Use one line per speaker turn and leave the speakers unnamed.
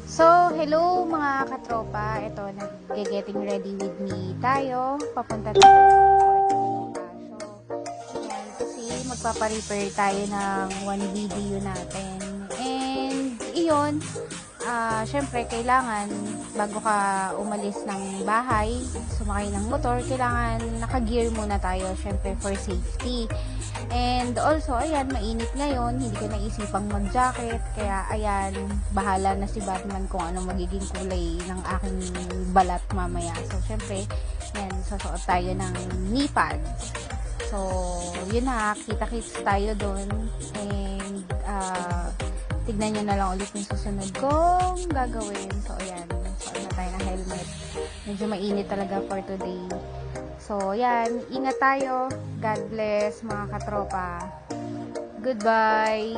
So, hello mga katropa. Ito, nag-getting ready with me tayo. Papunta tayo ng Porto. Ayan, kasi magpaparepair tayo ng one video natin. And, iyon, syempre, kailangan, bago ka umalis ng bahay, sumakay ng motor, kailangan naka-gear muna tayo, syempre, for safety. And also, ayan, mainit ngayon, hindi ko naisipang mag-jacket, kaya ayan, bahala na si Batman kung ano magiging kulay ng aking balat mamaya. So, syempre, yan, susuot tayo ng knee pads. So, yun na, kita-kits tayo doon. And, tignan nyo na lang ulit yung susunod kong gagawin. So, ayan, suot na tayo ng helmet. Medyo mainit talaga for today. So, yan. Ingat tayo. God bless, mga katropa. Goodbye!